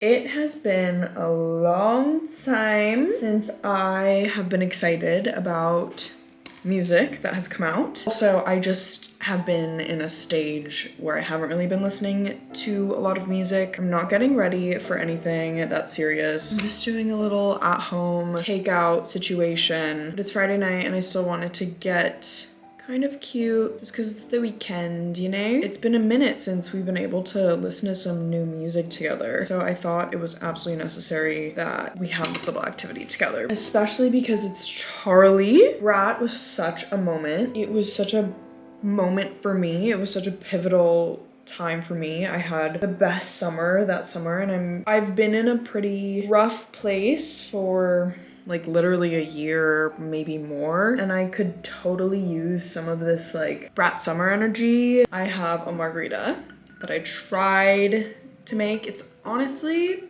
It has been a long time since I have been excited about music that has come out. Also, I just have been in a stage where I haven't really been listening to a lot of music. I'm not getting ready for anything that's serious. I'm just doing a little at-home takeout situation. But it's Friday night and I still wanted to get kind of cute just because it's the weekend, you know? It's been a minute since we've been able to listen to some new music together, so I thought it was absolutely necessary that we have this little activity together, especially because it's Charlie. Brat was such a moment. It was such a moment for me. It was such a pivotal time for me. I had the best summer that summer, and I've been in a pretty rough place for like literally a year, maybe more, and I could totally use some of this like brat summer energy. I have a margarita that I tried to make. It's honestly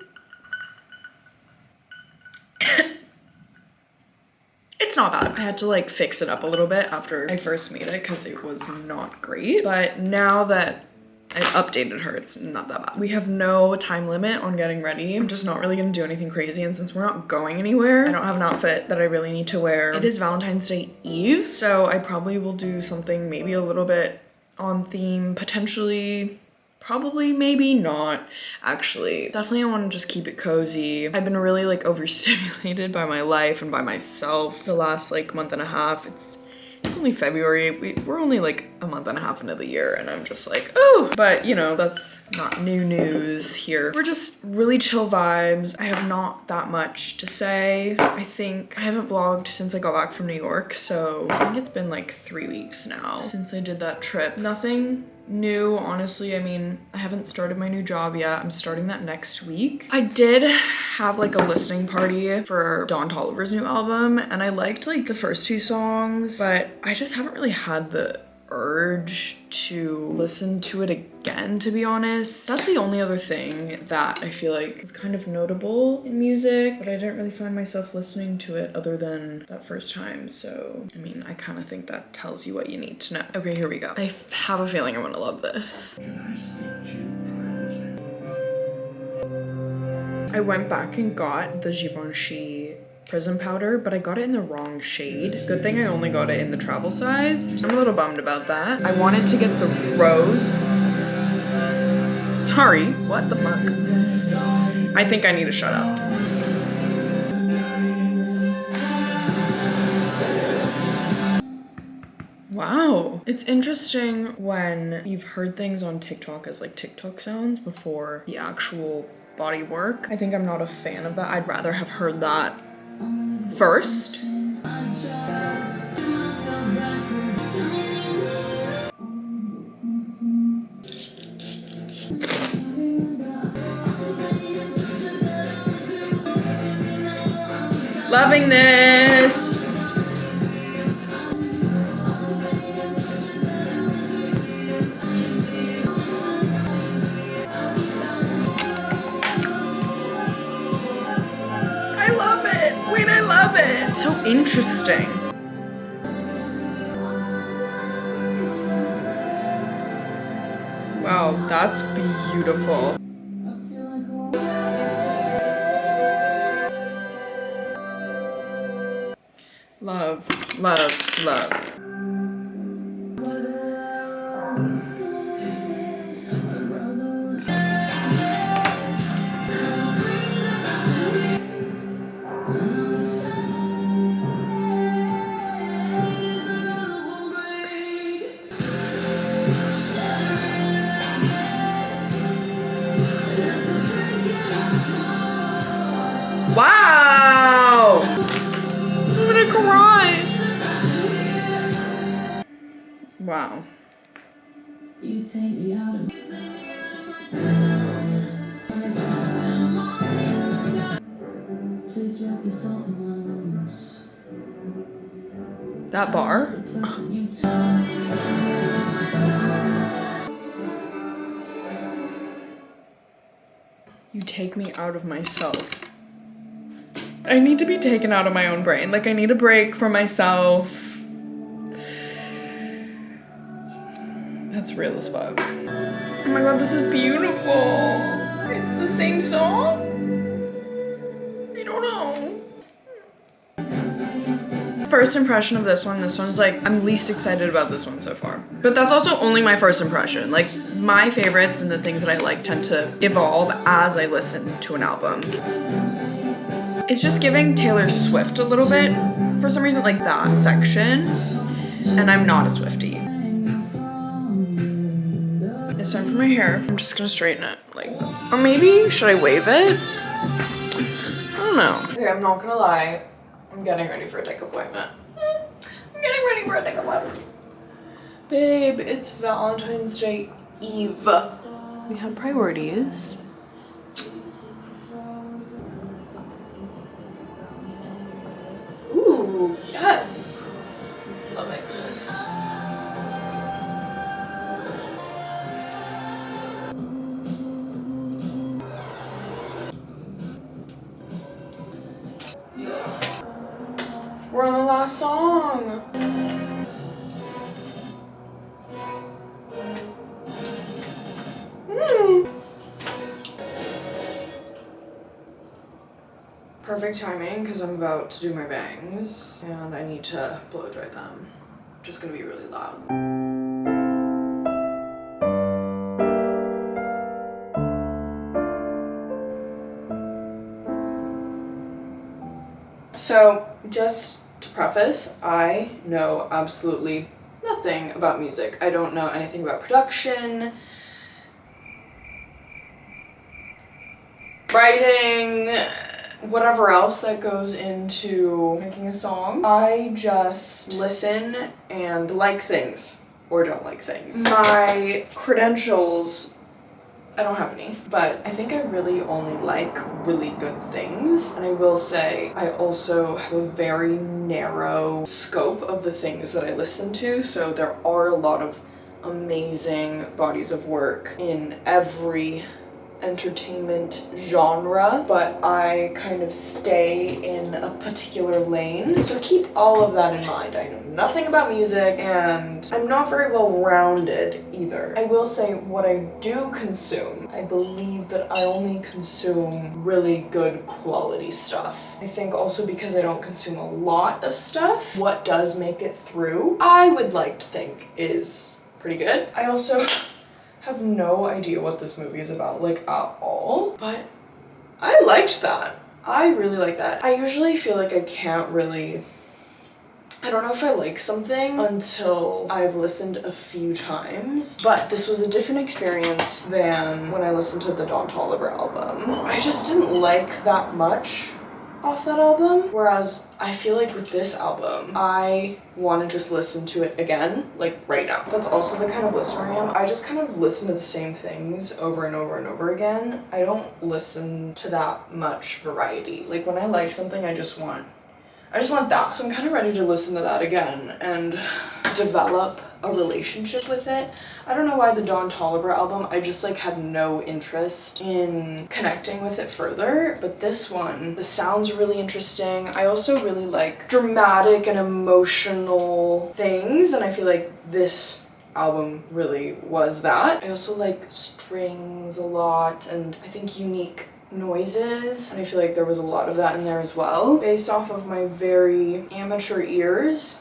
it's not bad. I had to like fix it up a little bit after I first made it because it was not great, but now that I updated her, it's not that bad. We have no time limit on getting ready. I'm just not really gonna do anything crazy, and since we're not going anywhere, I don't have an outfit that I really need to wear. It is Valentine's Day Eve, so I probably will do something maybe a little bit on theme, potentially. Probably, maybe not, actually. Definitely I want to just keep it cozy. I've been really like overstimulated by my life and by myself the last like month and a half. It's only February. We're only like a month and a half into the year, and I'm just like, oh, but you know, that's not new news here. We're just really chill vibes. I have not that much to say. I think I haven't vlogged since I got back from New York, so I think it's been like 3 weeks now since I did that trip. Nothing new, honestly. I mean, I haven't started my new job yet. I'm starting that next week. I did have like a listening party for Don Toliver's new album, and I liked like the first 2 songs, but I just haven't really had the urge to listen to it again, to be honest. That's the only other thing that I feel like is kind of notable in music, but I didn't really find myself listening to it other than that first time. So, I mean, I kind of think that tells you what you need to know. Okay, here we go. I have a feeling I'm gonna love this. I went back and got the Givenchy Prism powder, but I got it in the wrong shade. Good thing I only got it in the travel size. I'm a little bummed about that. I wanted to get the rose. Sorry, what the fuck? I think I need to shut up. Wow. It's interesting when you've heard things on TikTok as like TikTok sounds before the actual body work. I think I'm not a fan of that. I'd rather have heard that first. Loving this. I love it. Wait, I love it. So interesting. Wow, that's beautiful. Love, love, love. Wow! I'm gonna cry. Wow. You take me out of please wrap the salt in my wounds. That bar? You take me out of myself. I need to be taken out of my own brain. Like, I need a break from myself. That's real as fuck. Oh my god, this is beautiful. It's the same song? I don't know. First impression of this one's like, I'm least excited about this one so far. But that's also only my first impression. Like, my favorites and the things that I like tend to evolve as I listen to an album. It's just giving Taylor Swift a little bit, for some reason, like that section. And I'm not a Swiftie. It's time for my hair. I'm just gonna straighten it, like, or maybe, should I wave it? I don't know. Okay, I'm not gonna lie. I'm getting ready for a dick appointment. I'm getting ready for a dick appointment. Babe, it's Valentine's Day Eve. We have priorities. Ooh, yes. Oh my goodness. We're on the last song. Perfect timing because I'm about to do my bangs and I need to blow dry them. Just gonna be really loud. So, just to preface, I know absolutely nothing about music. I don't know anything about production, writing, whatever else that goes into making a song. I just listen and like things or don't like things. My credentials, I don't have any, but I think I really only like really good things. And I will say I also have a very narrow scope of the things that I listen to. So there are a lot of amazing bodies of work in every entertainment genre, but I kind of stay in a particular lane. So keep all of that in mind. I know nothing about music and I'm not very well rounded either. I will say what I do consume, I believe that I only consume really good quality stuff. I think also because I don't consume a lot of stuff, what does make it through, I would like to think is pretty good. I also have no idea what this movie is about, like, at all, but I liked that. I really like that. I usually feel like I can't really, I don't know if I like something until I've listened a few times, but this was a different experience than when I listened to the Don Toliver album. I just didn't like that much off that album, whereas I feel like with this album, I want to just listen to it again, like right now. That's also the kind of listener I am. I just kind of listen to the same things over and over and over again. I don't listen to that much variety. Like when I like something, I just want that. So I'm kind of ready to listen to that again and develop a relationship with it. I don't know why the Don Toliver album, I just like had no interest in connecting with it further, but this one, the sounds are really interesting. I also really like dramatic and emotional things, and I feel like this album really was that. I also like strings a lot and I think unique noises, and I feel like there was a lot of that in there as well. Based off of my very amateur ears,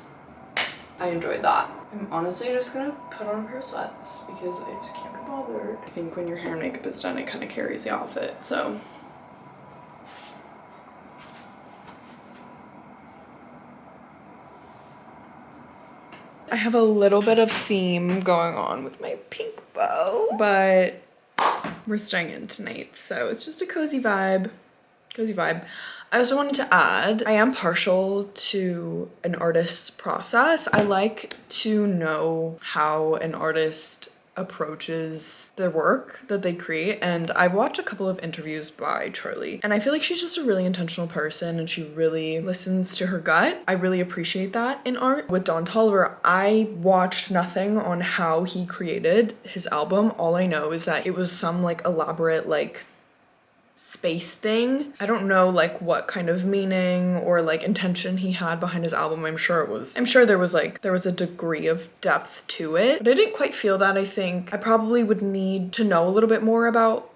I enjoyed that. I'm honestly just gonna put on a pair of sweats because I just can't be bothered. I think when your hair and makeup is done, it kind of carries the outfit, so. I have a little bit of theme going on with my pink bow, but we're staying in tonight, so it's just a cozy vibe. Cozy vibe. I also wanted to add, I am partial to an artist's process. I like to know how an artist approaches their work that they create, and I've watched a couple of interviews by Charlie, and I feel like she's just a really intentional person and she really listens to her gut. I really appreciate that in art. With Don Toliver, I watched nothing on how he created his album. All I know is that it was some like elaborate like space thing. I don't know like what kind of meaning or like intention he had behind his album. I'm sure there was a degree of depth to it, but I didn't quite feel that. I think I probably would need to know a little bit more about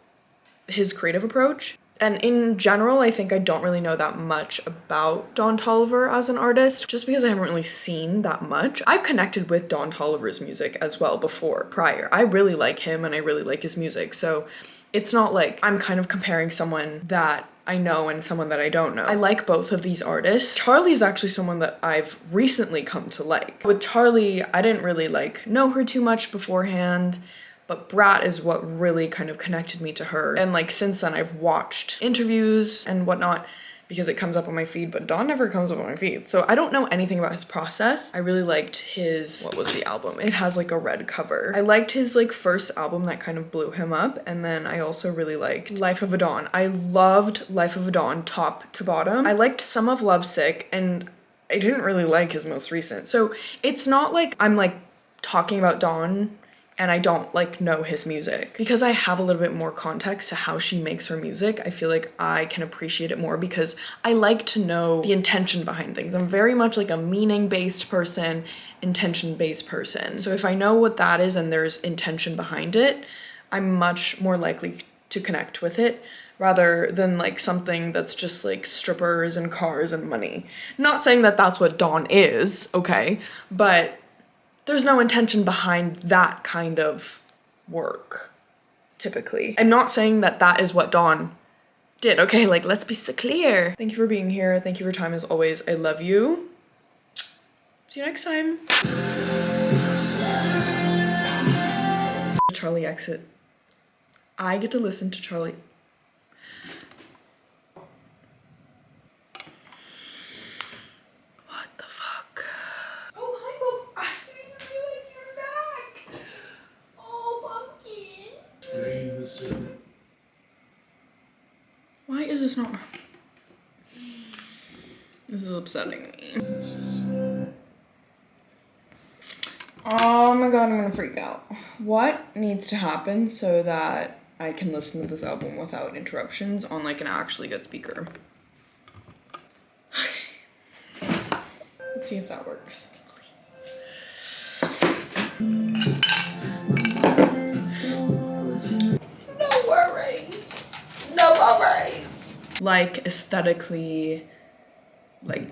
his creative approach. And in general, I think I don't really know that much about Don Toliver as an artist, just because I haven't really seen that much. I've connected with Don Toliver's music as well before, prior. I really like him and I really like his music, so it's not like I'm kind of comparing someone that I know and someone that I don't know. I like both of these artists. Charlie is actually someone that I've recently come to like. With Charlie, I didn't really like know her too much beforehand, but Brat is what really kind of connected me to her. And like since then I've watched interviews and whatnot because it comes up on my feed, but Don never comes up on my feed. So I don't know anything about his process. I really liked his, what was the album? It has like a red cover. I liked his like first album that kind of blew him up. And then I also really liked Life of a Dawn. I loved Life of a Dawn top to bottom. I liked some of Lovesick and I didn't really like his most recent. So it's not like I'm like talking about Dawn and I don't like know his music. Because I have a little bit more context to how she makes her music, I feel like I can appreciate it more because I like to know the intention behind things. I'm very much like a meaning-based person, intention-based person. So if I know what that is and there's intention behind it, I'm much more likely to connect with it rather than like something that's just like strippers and cars and money. Not saying that that's what Dawn is, okay? But there's no intention behind that kind of work, typically. I'm not saying that that is what Dawn did, okay? Like, let's be so clear. Thank you for being here. Thank you for your time as always. I love you. See you next time. Charlie exit. I get to listen to Charlie. Why is this not? This is upsetting me. Oh my god, I'm gonna freak out. What needs to happen so that I can listen to this album without interruptions on like an actually good speaker? Okay. Let's see if that works. No worries. No worries. Like aesthetically, like